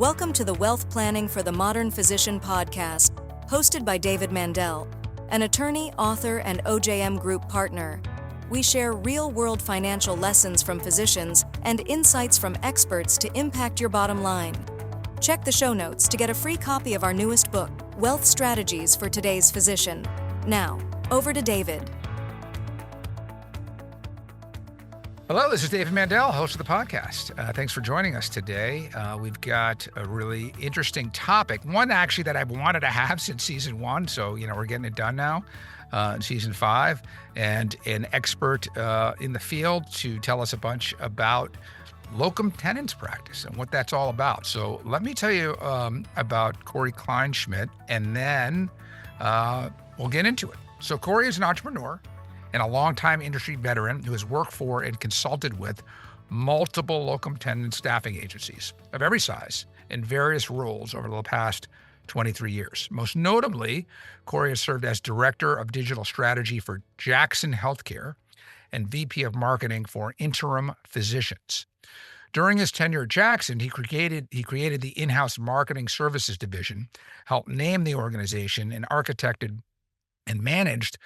Welcome to the Wealth Planning for the Modern Physician podcast, hosted by David Mandell, an attorney, author, and OJM Group partner. We share real-world financial lessons from physicians and insights from experts to impact your bottom line. Check the show notes to get a free copy of our newest book, Wealth Strategies for Today's Physician. Now, over to David. Hello, this is David Mandell, host of the podcast. Thanks for joining us today. We've got a really interesting topic, one actually that I've wanted to have since season 1. So, we're getting it done now in season 5, and an expert in the field to tell us a bunch about Locum Tenens practice and what that's all about. So let me tell you about Cory Kleinschmidt, and then we'll get into it. So Cory is an entrepreneur and a longtime industry veteran who has worked for and consulted with multiple locum tenens staffing agencies of every size in various roles over the past 23 years. Most notably, Cory has served as Director of Digital Strategy for Jackson Healthcare and VP of Marketing for Interim Physicians. During his tenure at Jackson, he created the in-house marketing services division, helped name the organization, and architected and managed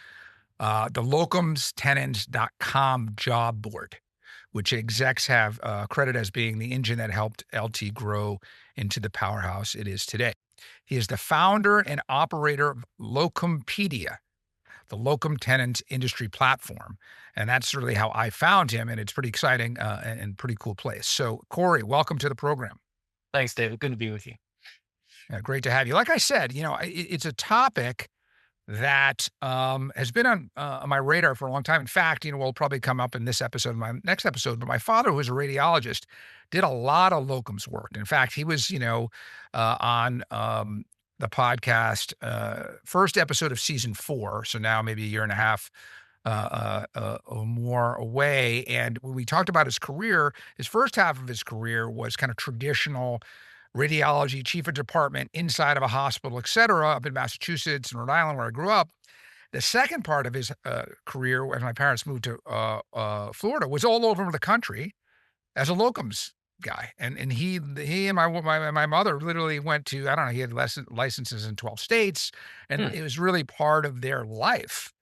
the locumtenens.com job board, which execs have credit as being the engine that helped LT grow into the powerhouse it is today. He is the founder and operator of Locumpedia, the Locum Tenens industry platform. And that's really how I found him, and it's pretty exciting and pretty cool place. So, Cory, welcome to the program. Thanks, David. Good to be with you. Yeah, great to have you. Like I said, it's a topic that has been on my radar for a long time. In fact, will probably come up in this episode, my next episode. But my father, who was a radiologist, did a lot of locums work. In fact, he was, on the podcast, first episode of season 4. So now maybe a year and a half or more away. And when we talked about his career, his first half of his career was kind of traditional radiology, chief of department inside of a hospital, et cetera, up in Massachusetts and Rhode Island, where I grew up. The second part of his career, when my parents moved to Florida, was all over the country as a locums guy. And he and my mother literally went to, I don't know, he had licenses in 12 states, and it was really part of their life.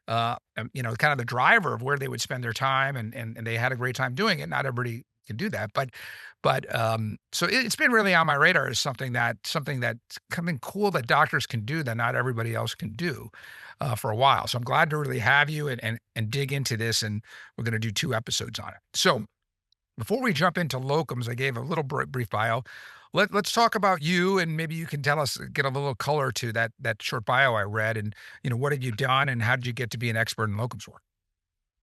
Kind of the driver of where they would spend their time, and they had a great time doing it. Not everybody can do that, but so it's been really on my radar as something that's cool that doctors can do that not everybody else can do for a while. So I'm glad to really have you and dig into this, and we're going to do 2 episodes on it. So before we jump into locums, I gave a little brief bio. Let's talk about you, and maybe you can tell us, get a little color to that short bio I read, and what have you done, and how did you get to be an expert in locums work?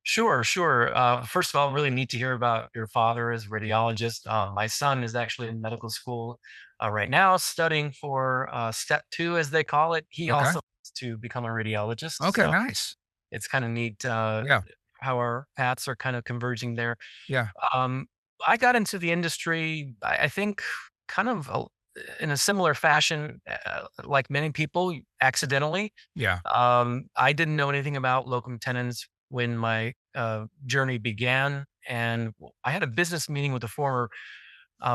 Sure. First of all, really neat to hear about your father as a radiologist. My son is actually in medical school right now, studying for step 2, as they call it. He also wants to become a radiologist. Okay, so nice. it's kind of neat Yeah. how our paths are kind of converging there. Yeah. I got into the industry, I think, kind of in a similar fashion, like many people, accidentally. Yeah. I didn't know anything about locum tenens when my journey began, and I had a business meeting with a former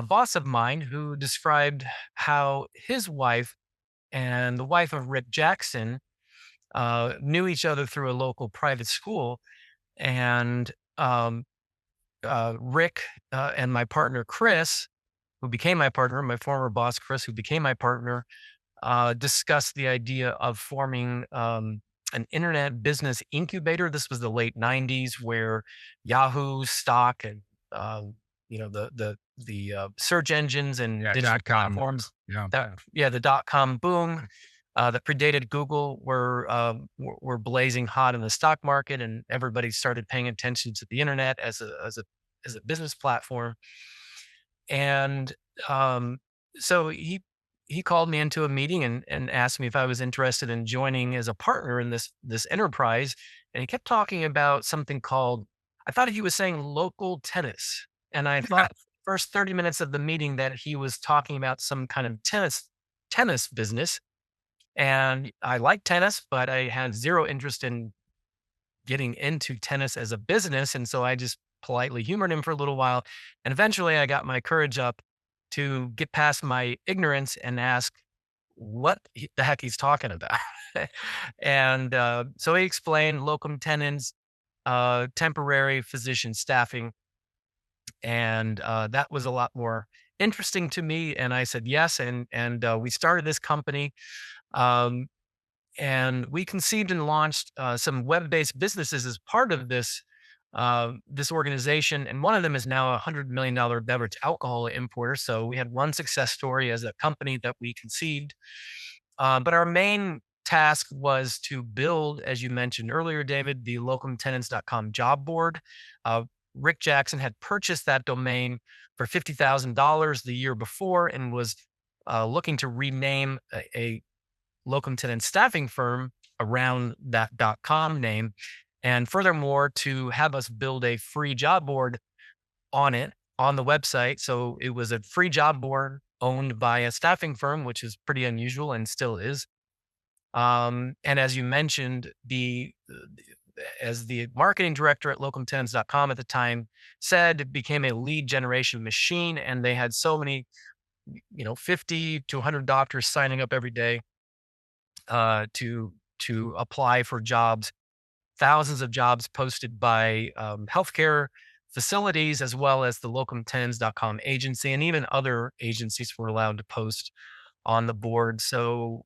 boss of mine who described how his wife and the wife of Rick Jackson knew each other through a local private school, and Rick and my partner Chris, who became my partner, my former boss Chris, who became my partner, discussed the idea of forming an internet business incubator. This was the late 90s, where Yahoo stock and the search engines and digital platforms, the .com boom that predated Google were blazing hot in the stock market, and everybody started paying attention to the internet as a business platform. And so he called me into a meeting and asked me if I was interested in joining as a partner in this enterprise. And he kept talking about something called, I thought he was saying local tennis. And I thought first 30 minutes of the meeting that he was talking about some kind of tennis business. And I like tennis, but I had zero interest in getting into tennis as a business. And so I just politely humored him for a little while. And eventually I got my courage up to get past my ignorance and ask what the heck he's talking about. And so he explained locum tenens, temporary physician staffing, and that was a lot more interesting to me. And I said yes, and we started this company. Um, and we conceived and launched some web-based businesses as part of this organization, and one of them is now $100 million beverage alcohol importer. So we had one success story as a company that we conceived, but our main task was to build, as you mentioned earlier, David, the locumtenens.com job board. Uh, Rick Jackson had purchased that domain for $50,000 the year before and was looking to rename a locum tenens staffing firm around that .com name, and furthermore to have us build a free job board on it on the website. So it was a free job board owned by a staffing firm, which is pretty unusual and still is. And as you mentioned, as the marketing director at locumtenens.com at the time said, it became a lead generation machine, and they had so many, 50 to 100 doctors signing up every day to apply for jobs, thousands of jobs posted by healthcare facilities, as well as the locumtenens.com agency, and even other agencies were allowed to post on the board. So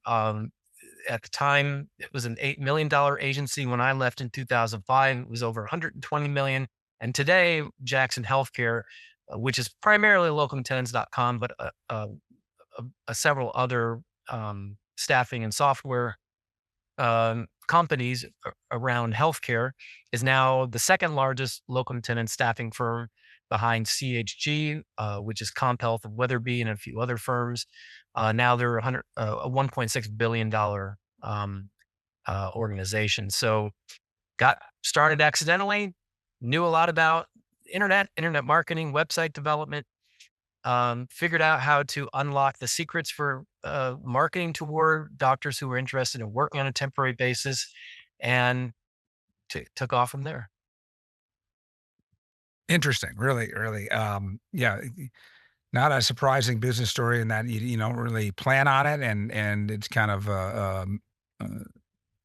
at the time, it was an $8 million agency. When I left in 2005, it was over 120 million. And today, Jackson Healthcare, which is primarily locumtenens.com, but several other staffing and software companies around healthcare, is now the second largest locum tenens staffing firm behind CHG, which is Comp Health of Weatherby and a few other firms. Now they're a $1.6 billion organization. So got started accidentally, knew a lot about internet marketing, website development, figured out how to unlock the secrets for marketing toward doctors who were interested in working on a temporary basis, and took off from there. Interesting. Really, really. Yeah, not a surprising business story in that you don't really plan on it, and it's kind of uh,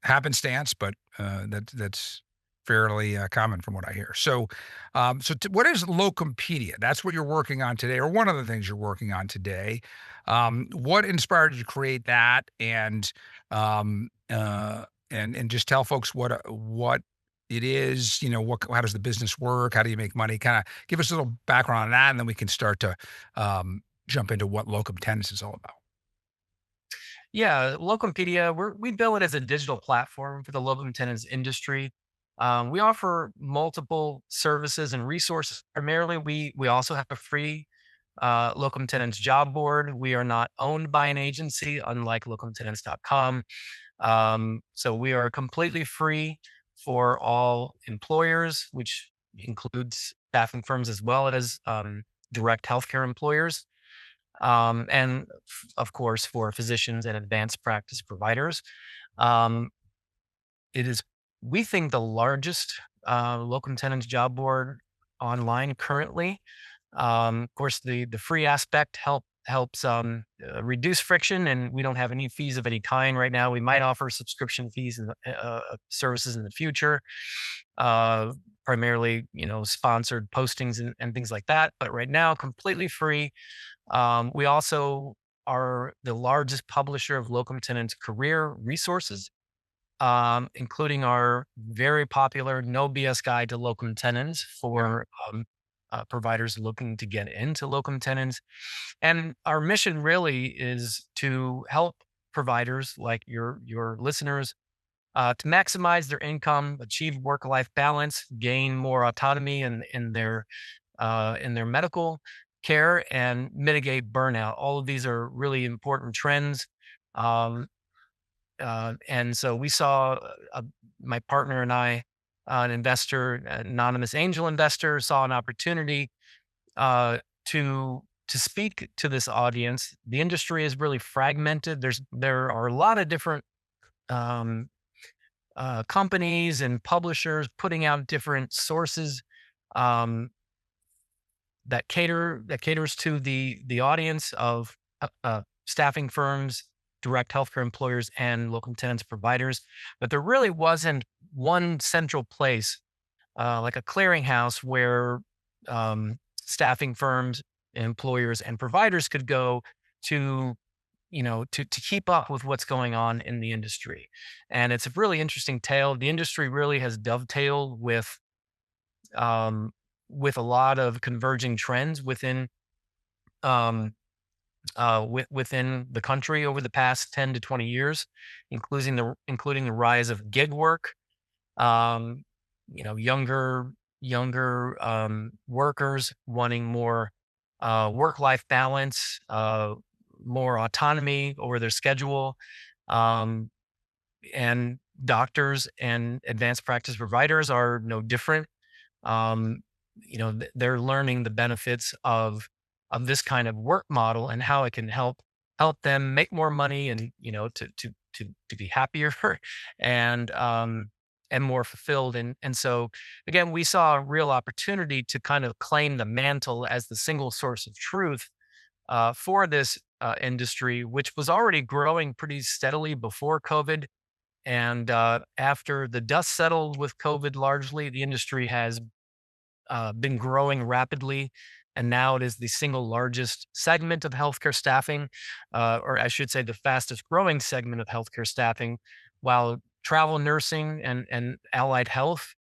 happenstance, but that's fairly common from what I hear. So, what is Locumpedia? That's what you're working on today, or one of the things you're working on today. What inspired you to create that, and just tell folks what it is. How does the business work? How do you make money? Kind of give us a little background on that, and then we can start to jump into what Locum Tenens is all about. Yeah, Locumpedia, we bill it as a digital platform for the locum tenens industry. We offer multiple services and resources. Primarily, we also have a free locum tenens job board. We are not owned by an agency, unlike locumtenens.com. So we are completely free for all employers, which includes staffing firms as well as direct healthcare employers. And of course, for physicians and advanced practice providers. Um, it is, we think, the largest locum tenens job board online currently. Of course, the free aspect helps reduce friction, and we don't have any fees of any kind right now. We might offer subscription fees and services in the future, primarily sponsored postings and things like that. But right now, completely free. We also are the largest publisher of locum tenens career resources, including our very popular No BS Guide to Locum Tenens for providers looking to get into locum tenens. And our mission really is to help providers like your listeners to maximize their income, achieve work-life balance, gain more autonomy in their medical care, and mitigate burnout. All of these are really important trends. Um, and so we saw my partner and I, an investor, an anonymous angel investor, saw an opportunity to speak to this audience. The industry is really fragmented. There are a lot of different um, companies and publishers putting out different sources. Um, that caters to the audience of staffing firms, direct healthcare employers, and locum tenens providers. But there really wasn't one central place, like a clearinghouse, where staffing firms, employers, and providers could go to, to keep up with what's going on in the industry. And it's a really interesting tale. The industry really has dovetailed um, with a lot of converging trends um, within the country over the past 10 to 20 years, including the rise of gig work. Um, younger workers wanting more work-life balance, more autonomy over their schedule, um, and doctors and advanced practice providers are no different. um, they're learning the benefits of this kind of work model and how it can help them make more money, and to be happier and and more fulfilled. And so again, we saw a real opportunity to kind of claim the mantle as the single source of truth for this industry, which was already growing pretty steadily before COVID. And after the dust settled with COVID, largely the industry has been growing rapidly, and now it is the single largest segment of healthcare staffing, or I should say, the fastest growing segment of healthcare staffing, while travel nursing and allied health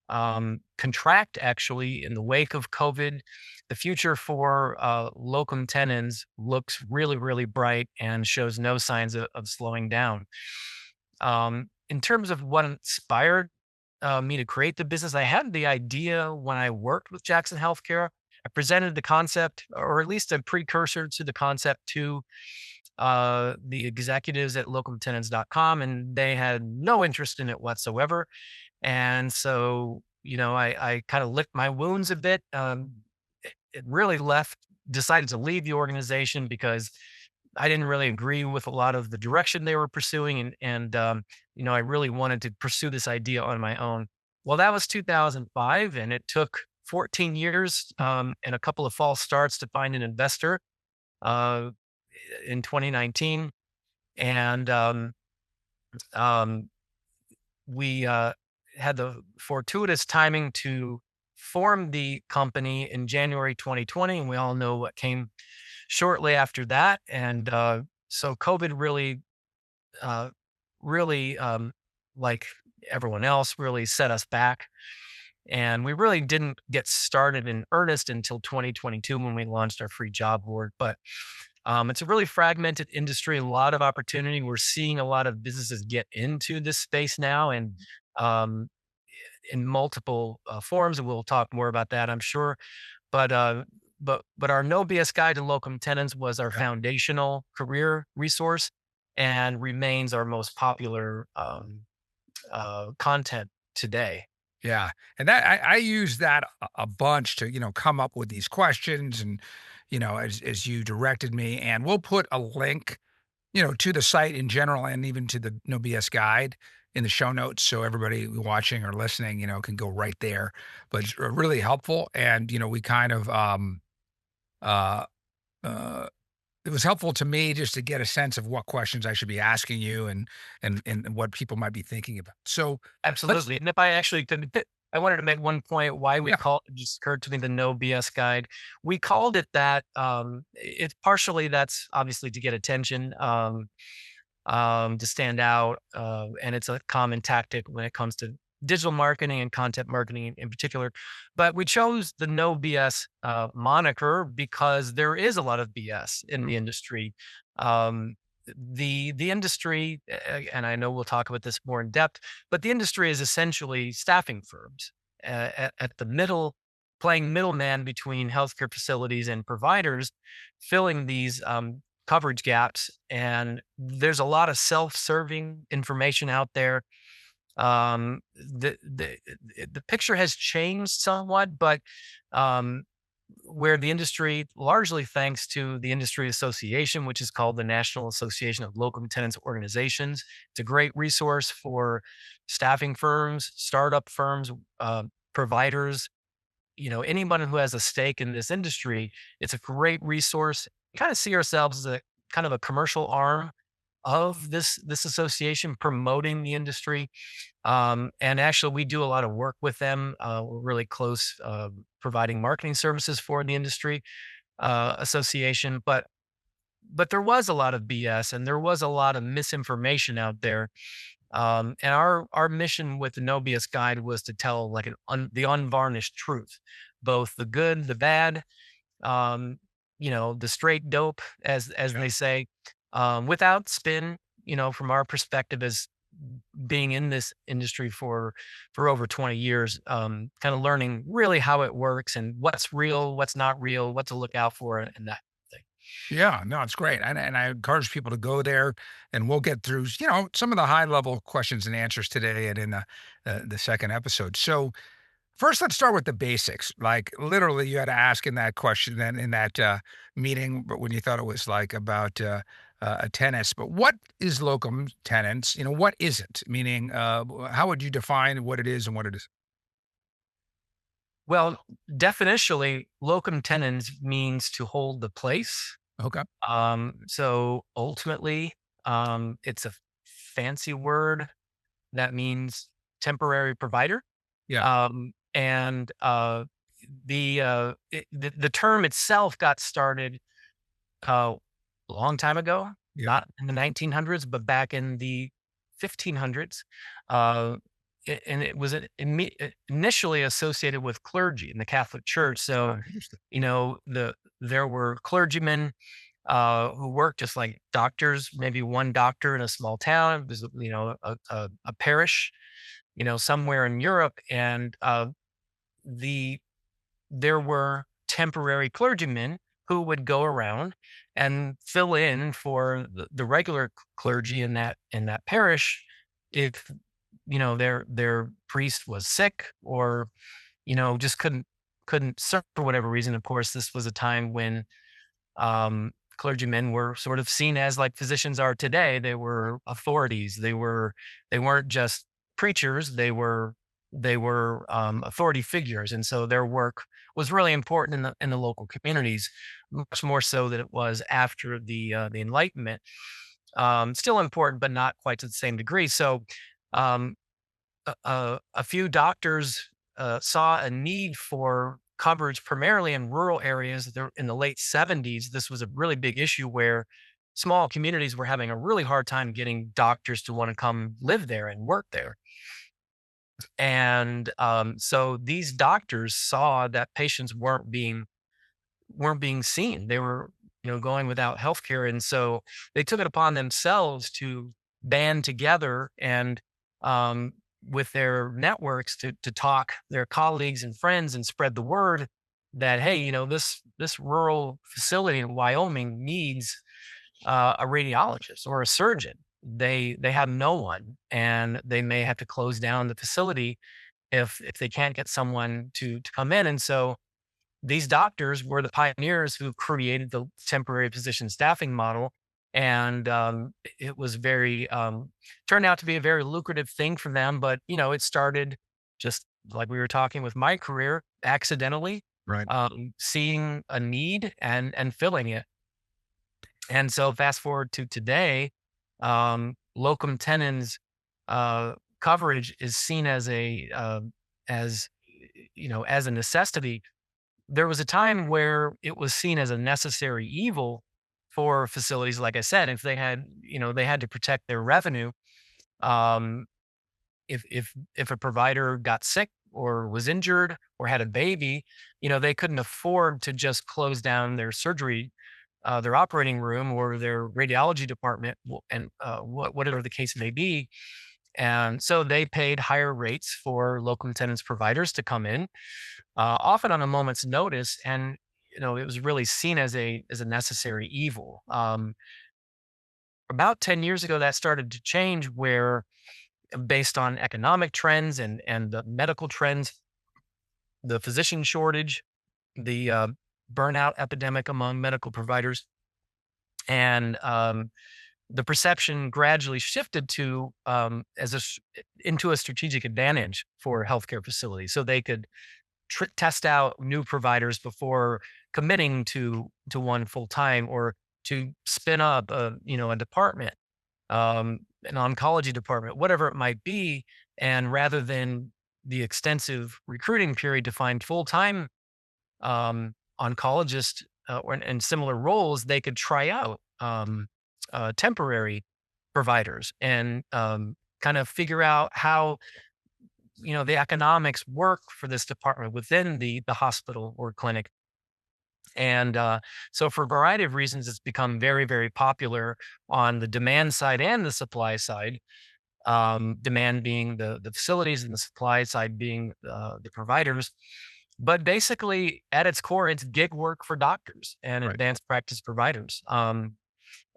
contract actually in the wake of COVID. The future for locum tenens looks really, really bright and shows no signs of slowing down. In terms of what inspired me to create the business, I had the idea when I worked with Jackson Healthcare. I presented the concept, or at least a precursor to the concept, to the executives at locumtenens.com, and they had no interest in it whatsoever. And so, I kind of licked my wounds a bit. It really decided to leave the organization because I didn't really agree with a lot of the direction they were pursuing, and I really wanted to pursue this idea on my own. Well, that was 2005, and it took 14 years and a couple of false starts to find an investor uh, in 2019, and um, we had the fortuitous timing to form the company in January 2020, and we all know what came shortly after that. And so COVID uh, really, like everyone else, really set us back. And we really didn't get started in earnest until 2022 when we launched our free job board. But it's a really fragmented industry, a lot of opportunity. We're seeing a lot of businesses get into this space now, and um, in multiple forms. And we'll talk more about that, I'm sure. But our No BS guide to locum tenens was our Yeah. foundational career resource, and remains our most popular content today. Yeah, and that I use that a bunch to, come up with these questions and, as you directed me, and we'll put a link, to the site in general and even to the No BS guide in the show notes, so everybody watching or listening, can go right there. But it's really helpful, and, we kind of, uh, uh it was helpful to me just to get a sense of what questions I should be asking you, and what people might be thinking about. So let's Absolutely. And if I actually I wanted to make one point why we yeah, call it just occurred to me, the No BS guide. We called it that. It's partially, that's obviously to get attention, to stand out. And it's a common tactic when it comes to digital marketing and content marketing in particular. But we chose the No BS moniker because there is a lot of BS in the industry. Um, the industry, and I know we'll talk about this more in depth, but the industry is essentially staffing firms at the middle, playing middleman between healthcare facilities and providers, filling these coverage gaps. And there's a lot of self-serving information out there. The picture has changed somewhat, but um, where the industry, largely thanks to the industry association, which is called the National Association of Locum Tenens Organizations. It's a great resource for staffing firms, startup firms, providers, anyone who has a stake in this industry, it's a great resource. We kind of see ourselves as a kind of a commercial arm of this association promoting the industry. And actually, we do a lot of work with them. We're really close, providing marketing services for the industry association. But there was a lot of BS and there was a lot of misinformation out there. And our mission with the No BS Guide was to tell like the unvarnished truth, both the good, the bad, um, the straight dope, as Yeah. they say, without spin. From our perspective as being in this industry for over 20 years, kind of learning really how it works and what's real, what's not real, what to look out for, and that thing. Yeah, no, it's great. And I encourage people to go there, and we'll get through, some of the high level questions and answers today and in the second episode. So first, let's start with the basics. Like literally, you had to ask in that question, then in that meeting, but when you thought it was like about a tennis. But what is locum tenens? What is it? Meaning, how would you define what it is and what it is? Well, definitionally, locum tenens means to hold the place. Okay. So ultimately, it's a fancy word that means temporary provider. Yeah. And the term itself got started a long time ago, Yeah. not in the 1900s, but back in the 1500s. Uh, and it was initially associated with clergy in the Catholic Church. So, Interesting. there were clergymen who worked just like doctors, maybe one doctor in a small town. There's, a parish, somewhere in Europe. And the there were temporary clergymen who would go around and fill in for the regular clergy in that parish if their priest was sick or just couldn't serve for whatever reason. Of course, this was a time when clergymen were sort of seen as like physicians are today. They were authorities. They weren't just preachers. They were authority figures, and so their work was really important in the local communities, much more so than it was after the Enlightenment. Still important, but not quite to the same degree. So, um, a few doctors saw a need for coverage primarily in rural areas. In the late 70s, this was a really big issue where small communities were having a really hard time getting doctors to want to come live there and work there. And so these doctors saw that patients weren't being seen. They were, going without health care. And so they took it upon themselves to band together and with their networks to talk their colleagues and friends and spread the word that, hey, this rural facility in Wyoming needs a radiologist or a surgeon. They have no one, and they may have to close down the facility if they can't get someone to come in. And so these doctors were the pioneers who created the temporary physician staffing model. And it was turned out to be a very lucrative thing for them. But, it started just like we were talking with my career, accidentally, Right. seeing a need and filling it. And so fast forward to today, locum tenens coverage is seen as as a necessity. There was a time where it was seen as a necessary evil for facilities. Like I said, if they had to protect their revenue. Um, if a provider got sick or was injured or had a baby, they couldn't afford to just close down their surgery, their operating room or their radiology department, and whatever the case may be. And so they paid higher rates for locum tenens providers to come in, often on a moment's notice, and it was really seen as a necessary evil. About 10 years ago, that started to change, where based on economic trends and the medical trends, the physician shortage, the burnout epidemic among medical providers, and the perception gradually shifted to into a strategic advantage for healthcare facilities, so they could test out new providers before committing to one full time, or to spin up a department, an oncology department, whatever it might be. And rather than the extensive recruiting period to find full time oncologists or in similar roles, they could try out temporary providers and kind of figure out how the economics work for this department within the hospital or clinic. And so, for a variety of reasons, it's become very, very popular on the demand side and the supply side. Demand being the facilities, and the supply side being the providers. But basically, at its core, it's gig work for doctors and Right. advanced practice providers.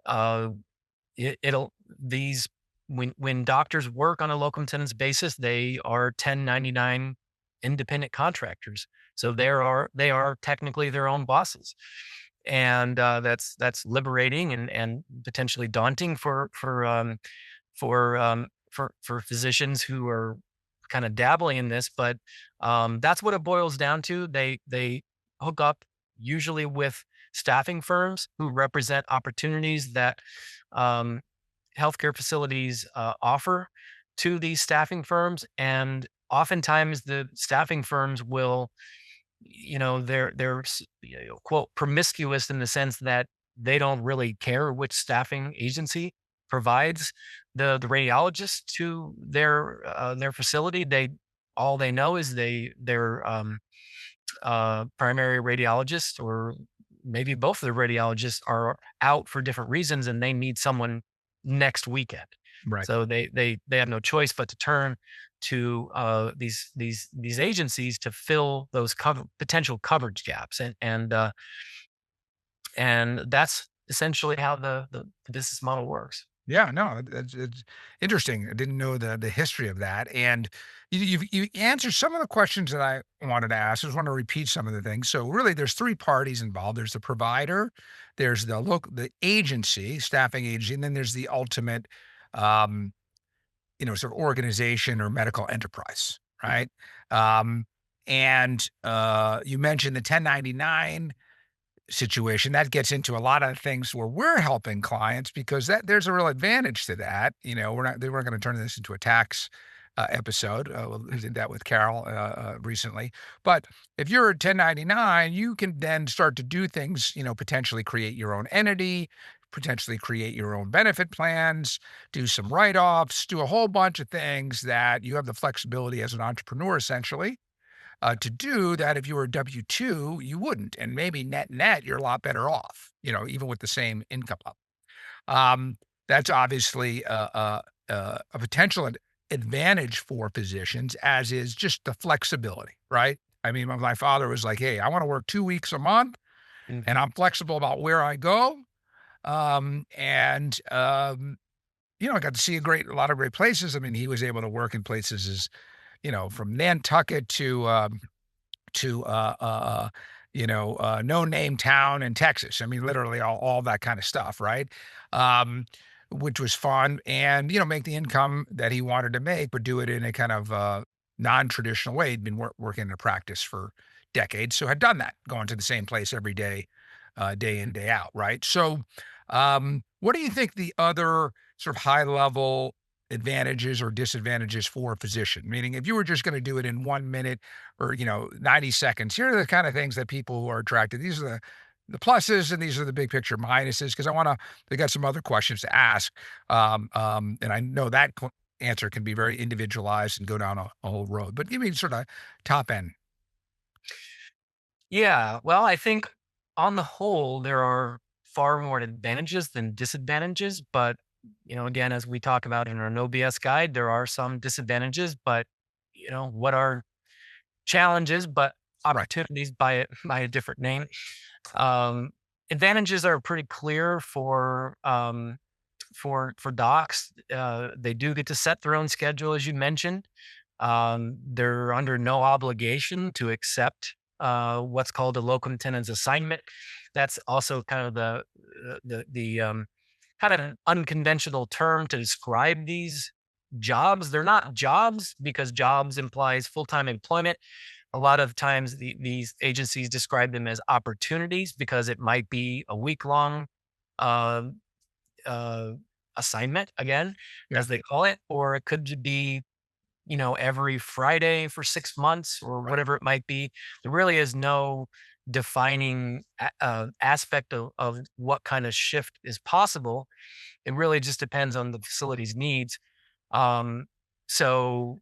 Uh, it'll these when doctors work on a locum tenens basis, they are 1099 independent contractors. So they are technically their own bosses, and that's liberating and potentially daunting for physicians who are kind of dabbling in this. But that's what it boils down to. They hook up usually with staffing firms who represent opportunities that um, healthcare facilities offer to these staffing firms. And oftentimes the staffing firms will, quote, promiscuous, in the sense that they don't really care which staffing agency provides the radiologist to their facility. All they know is their primary radiologist, or maybe both of the radiologists, are out for different reasons, and they need someone next weekend. Right. So they have no choice but to turn to these agencies to fill those potential coverage gaps, and that's essentially how the business model works. Yeah, no, it's interesting. I didn't know the history of that, and you answered some of the questions that I wanted to ask. I just want to repeat some of the things. So really, there's three parties involved. There's the provider, there's the agency, staffing agency, and then there's the ultimate, um, sort of organization or medical enterprise, right? Um, and you mentioned the 1099 situation. That gets into a lot of things where we're helping clients, because there's a real advantage to that. We're going to turn this into a tax episode. We did that with Carol recently. But if you're a 1099, you can then start to do things, potentially create your own entity, potentially create your own benefit plans, do some write-offs, do a whole bunch of things that you have the flexibility as an entrepreneur, essentially, to do that. If you were a W-2, you wouldn't, and maybe net, you're a lot better off, even with the same income level. That's obviously a potential advantage for physicians, as is just the flexibility, right? I mean, my father was like, "Hey, I wanna work 2 weeks a month, and Mhm. I'm flexible about where I go." I got to see a lot of great places. I mean, he was able to work in places as, from Nantucket to no name town in Texas. I mean, literally all that kind of stuff, right? Um, which was fun, and make the income that he wanted to make, but do it in a kind of non-traditional way. He'd been working in a practice for decades, so had done that, going to the same place every day, day in, day out, right? So, what do you think the other sort of high level advantages or disadvantages for a physician? Meaning, if you were just going to do it in 1 minute or 90 seconds, here are the kind of things that people who are attracted. These are the pluses, and these are the big picture minuses. Because they got some other questions to ask, and I know that answer can be very individualized and go down a whole road. But give me sort of top end. Yeah, well, I think on the whole, there are far more advantages than disadvantages. But, again, as we talk about in our No BS guide, there are some disadvantages. But, what are challenges, but Right. opportunities by by a different name? Um, Advantages are pretty clear for docs. They do get to set their own schedule, as you mentioned. They're under no obligation to accept what's called a locum tenens assignment. That's also kind of the kind of an unconventional term to describe these jobs. They're not jobs, because jobs implies full time employment. A lot of times these agencies describe them as opportunities because it might be a week-long um, uh, assignment, again, Yeah. as they call it, or it could be, every Friday for 6 months or Right. whatever it might be. There really is no defining aspect of what kind of shift is possible. It really just depends on the facility's needs. Um, so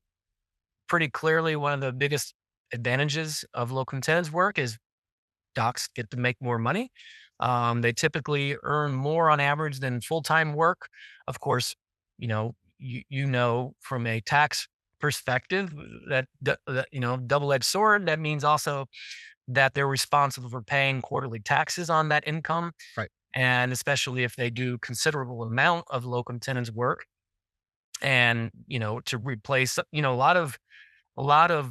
pretty clearly, one of the biggest advantages of locum tenens work is docs get to make more money. They typically earn more on average than full-time work. Of course, from a tax perspective that double-edged sword. That means also that they're responsible for paying quarterly taxes on that income, Right. and especially if they do considerable amount of locum tenens work, and to replace, a lot of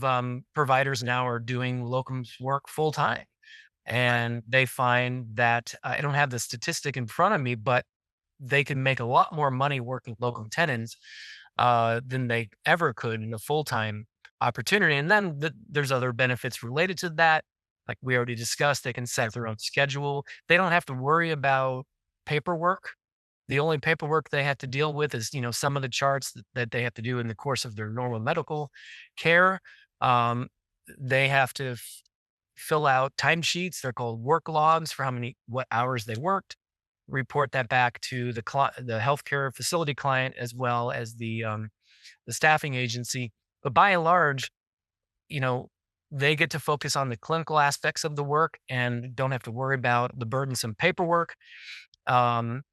providers now are doing locums work full time, and they find that I don't have the statistic in front of me, but they can make a lot more money working locum tenens than they ever could in a full time opportunity. And then there's other benefits related to that. Like we already discussed, they can set their own schedule. They don't have to worry about paperwork. The only paperwork they have to deal with is, some of the charts that they have to do in the course of their normal medical care. Um, they have to fill out timesheets. They're called work logs for what hours they worked. Report that back to the healthcare facility client as well as the staffing agency. But by and large, you know, they get to focus on the clinical aspects of the work and don't have to worry about the burdensome paperwork. Um,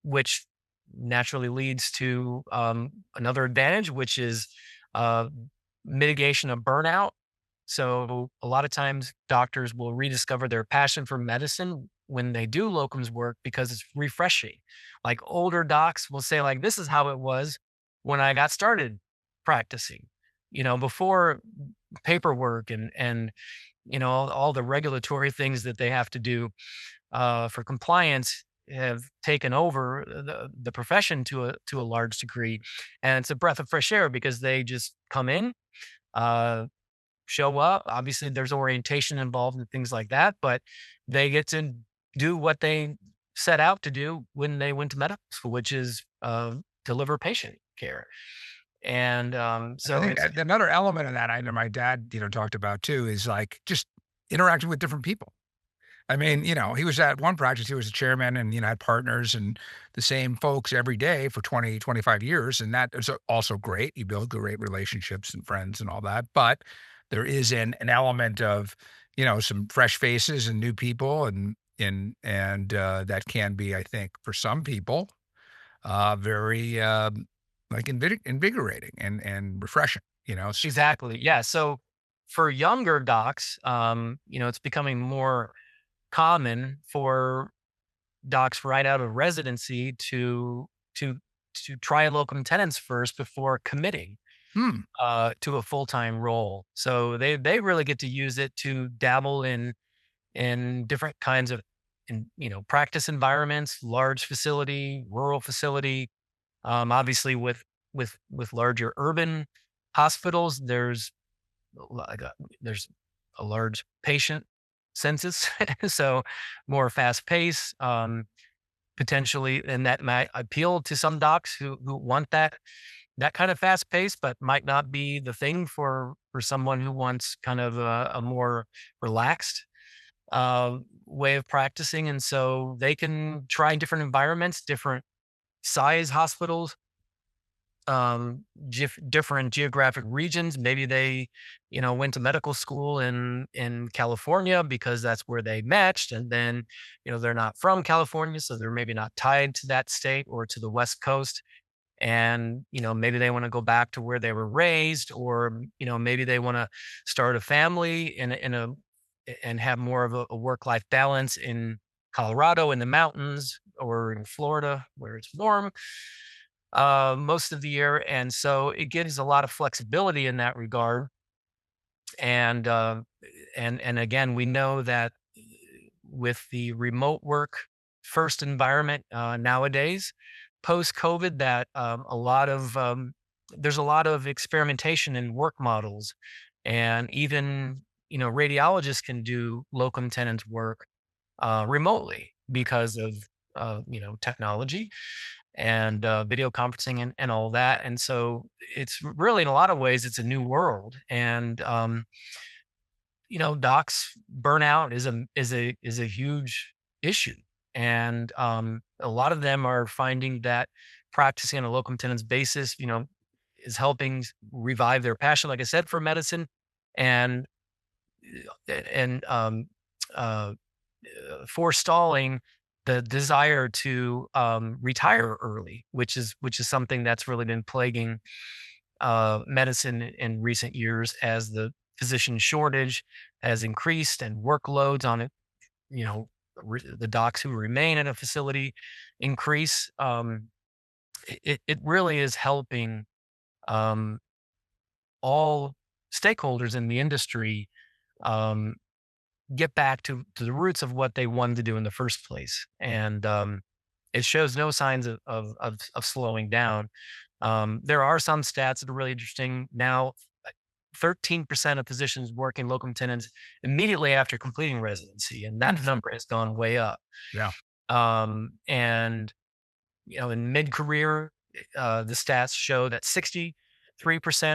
which naturally leads to another advantage, which is uh, mitigation of burnout. So a lot of times doctors will rediscover their passion for medicine when they do locums work because it's refreshing. Like older docs will say, like, this is how it was when I got started practicing. Before paperwork and all the regulatory things that they have to do for compliance have taken over the profession to a large degree, and it's a breath of fresh air because they just come in, uh, show up. Obviously, there's orientation involved and things like that, but they get to do what they set out to do when they went to medical school, which is deliver patient care. And I so think it's another element of that I know my dad, talked about too is like just interacting with different people. I mean, he was at one practice, he was a chairman and, had partners and the same folks every day for 20, 25 years. And that is also great. You build great relationships and friends and all that. But there is an element of, some fresh faces and new people and that can be, I think, for some people, very like invigorating and refreshing, So, exactly, yeah. So for younger docs, it's becoming more common for docs right out of residency to to try locum tenens first before committing hmm, to a full-time role. So they really get to use it to dabble in different kinds of practice environments, large facility, rural facility. Obviously with larger urban hospitals, there's a large patient census, so more fast pace, potentially, and that might appeal to some docs who want that kind of fast pace, but might not be the thing for someone who wants kind of a more relaxed way of practicing. And so they can try different environments, different size hospitals, different geographic regions. Maybe they, went to medical school in California because that's where they matched, and then, they're not from California, so they're maybe not tied to that state or to the West Coast. And maybe they want to go back to where they were raised, or maybe they want to start a family and have more of a work-life balance in Colorado in the mountains or in Florida where it's warm most of the year. And so it gives a lot of flexibility in that regard. And and again, we know that with the remote work first environment nowadays, post COVID, that there's a lot of experimentation in work models, and even radiologists can do locum tenens work remotely because of technology and video conferencing and all that. And so it's really, in a lot of ways, it's a new world. And docs burnout is a huge issue, and a lot of them are finding that practicing on a locum tenens basis, is helping revive their passion, like I said, for medicine, and and uh, forestalling the desire to retire early, which is something that's really been plaguing medicine in recent years as the physician shortage has increased and workloads on it, the docs who remain at a facility increase. It really is helping um, all stakeholders in the industry um, get back to the roots of what they wanted to do in the first place. And it shows no signs of slowing down. There are some stats that are really interesting. Now, 13% of physicians work in locum tenens immediately after completing residency, and that number has gone way up. Yeah. And in mid-career, the stats show that 63%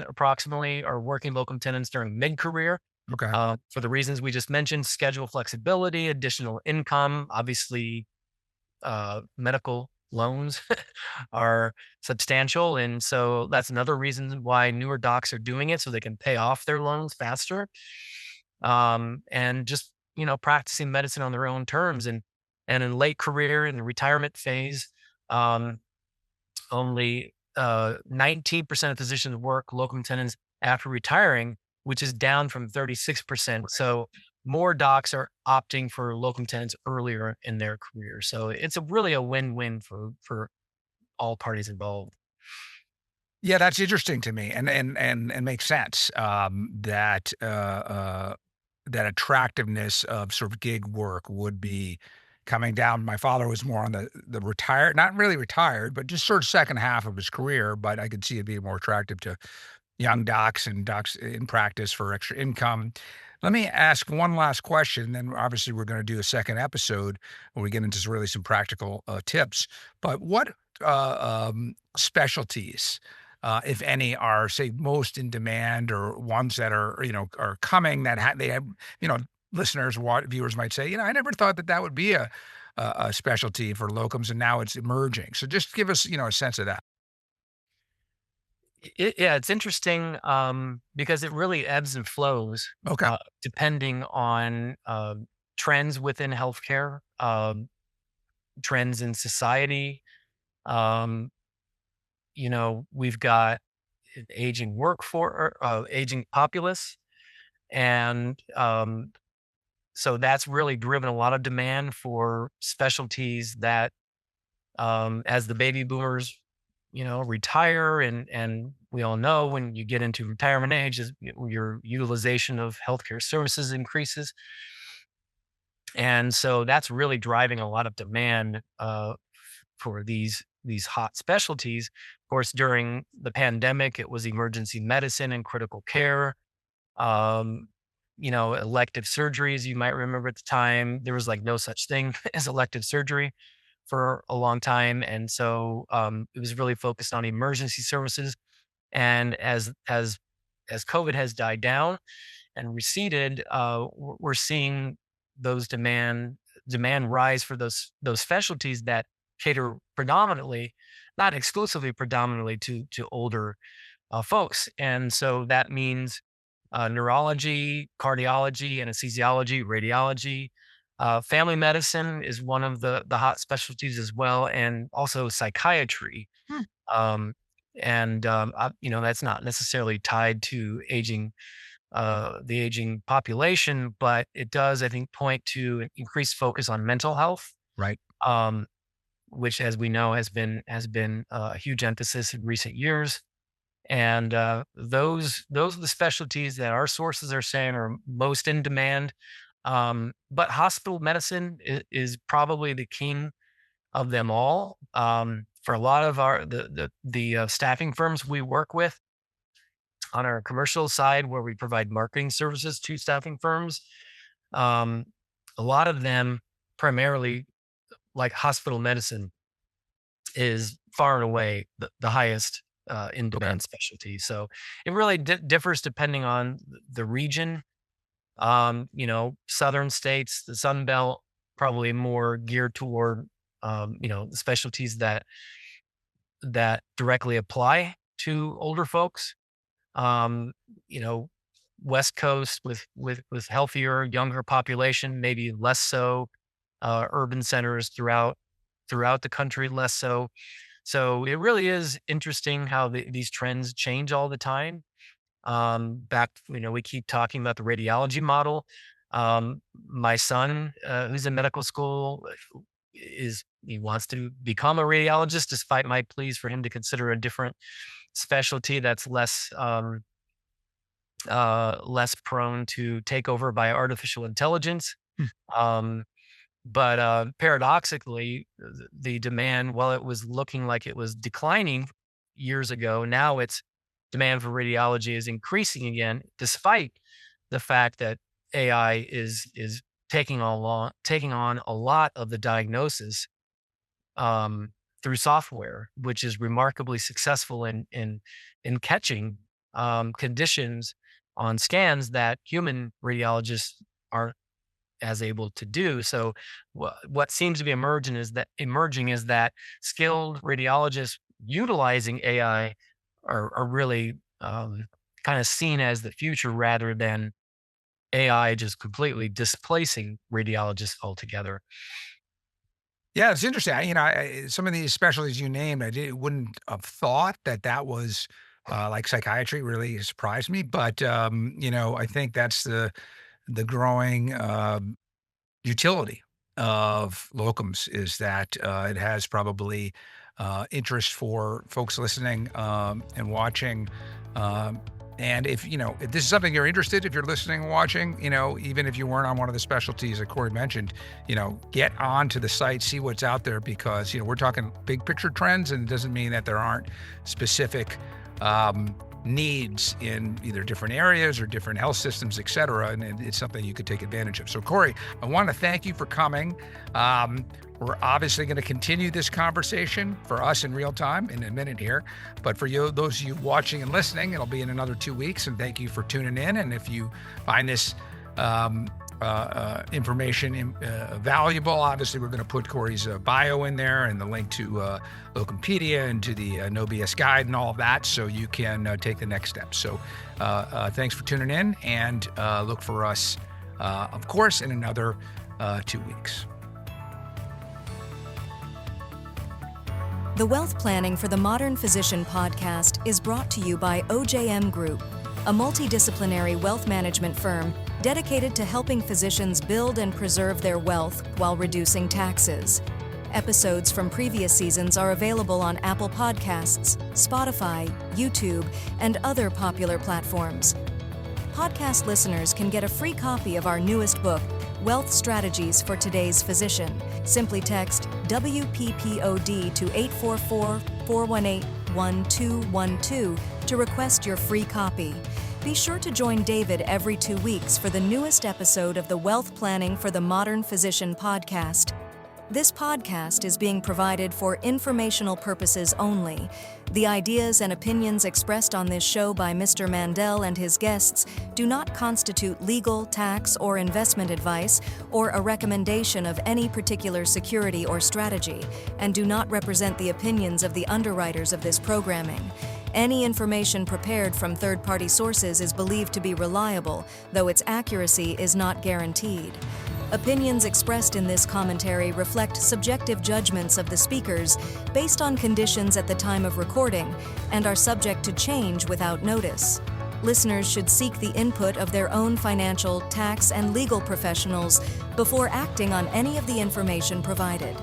approximately are working locum tenens during mid-career. Okay. For the reasons we just mentioned: schedule flexibility, additional income, obviously, medical loans are substantial. And so that's another reason why newer docs are doing it, so they can pay off their loans faster. And just, practicing medicine on their own terms. And in late career, in the retirement phase, um, only 19% of physicians work locum tenens after retiring, which is down from 36%. So more docs are opting for locum tenens earlier in their career. So it's really a win-win for all parties involved. Yeah, that's interesting to me, and makes sense. That attractiveness of sort of gig work would be coming down. My father was more on the retired, not really retired, but just sort of second half of his career. But I could see it being more attractive to young docs and docs in practice for extra income. Let me ask one last question, then obviously we're going to do a second episode where we get into really some practical tips. But what specialties, if any, are, say, most in demand, or ones that are coming that they have, listeners, viewers might say, I never thought that would be a specialty for locums, and now it's emerging. So just give us, a sense of that. Yeah, it's interesting because it really ebbs and flows Okay. depending on trends within healthcare, trends in society. Um, we've got an aging workforce, aging populace, and so that's really driven a lot of demand for specialties that, as the baby boomers, retire, and we all know when you get into retirement age, your utilization of healthcare services increases, and so that's really driving a lot of demand for these hot specialties. Of course, during the pandemic, it was emergency medicine and critical care. Um, elective surgeries. You might remember at the time there was like no such thing as elective surgery for a long time, and so it was really focused on emergency services. And as COVID has died down and receded, we're seeing those demand rise for those specialties that cater predominantly, not exclusively, predominantly to older folks. And so that means neurology, cardiology, anesthesiology, radiology. Family medicine is one of the hot specialties as well, and also psychiatry. Hmm. Um, and that's not necessarily tied to the aging population, but it does, I think, point to an increased focus on mental health, Right. um, which, as we know, has been a huge emphasis in recent years. And those are the specialties that our sources are saying are most in demand. But hospital medicine is probably the king of them all. For a lot of the staffing firms we work with, on our commercial side, where we provide marketing services to staffing firms, um, a lot of them, primarily like hospital medicine, is far and away the highest in Okay. demand specialty. So it really differs depending on the region. Southern states, the Sun Belt, probably more geared toward the specialties that directly apply to older folks. Um, you know, West Coast with healthier, younger population, maybe less so. Urban centers throughout the country, less so. So it really is interesting how these trends change all the time. We keep talking about the radiology model. My son, who's in medical school, he wants to become a radiologist, despite my pleas for him to consider a different specialty that's less prone to take over by artificial intelligence. Hmm. But paradoxically, the demand, while it was looking like it was declining years ago, now its demand for radiology is increasing again, despite the fact that AI is taking on a lot of the diagnosis through software, which is remarkably successful in catching conditions on scans that human radiologists aren't as able to do. So what seems to be emerging is that skilled radiologists utilizing AI are really kind of seen as the future, rather than AI just completely displacing radiologists altogether. Yeah, it's interesting. Some of these specialties you named, wouldn't have thought that was like psychiatry. Really surprised me, but I think that's the growing utility of locums is that it has probably interest for folks listening and watching. Um, and if this is something you're interested, if you're listening and watching, even if you weren't on one of the specialties that Cory mentioned, get onto the site, see what's out there, because, we're talking big picture trends, and it doesn't mean that there aren't specific needs in either different areas or different health systems, et cetera. And it's something you could take advantage of. So Cory, I want to thank you for coming. We're obviously going to continue this conversation for us in real time in a minute here. But for you, those of you watching and listening, it'll be in another 2 weeks. And thank you for tuning in. And if you find this information valuable, obviously we're going to put Cory's bio in there and the link to Locumpedia and to the No BS guide and all of that, so you can take the next step. So thanks for tuning in, and look for us, of course, in another 2 weeks. The Wealth Planning for the Modern Physician podcast is brought to you by OJM Group, a multidisciplinary wealth management firm dedicated to helping physicians build and preserve their wealth while reducing taxes. Episodes from previous seasons are available on Apple Podcasts, Spotify, YouTube, and other popular platforms. Podcast listeners can get a free copy of our newest book, Wealth Strategies for Today's Physician. Simply text WPPOD to 844-418-1212 to request your free copy. Be sure to join David every 2 weeks for the newest episode of the Wealth Planning for the Modern Physician podcast. This podcast is being provided for informational purposes only. The ideas and opinions expressed on this show by Mr. Mandell and his guests do not constitute legal, tax, or investment advice or a recommendation of any particular security or strategy, and do not represent the opinions of the underwriters of this programming. Any information prepared from third-party sources is believed to be reliable, though its accuracy is not guaranteed. Opinions expressed in this commentary reflect subjective judgments of the speakers based on conditions at the time of recording and are subject to change without notice. Listeners should seek the input of their own financial, tax, and legal professionals before acting on any of the information provided.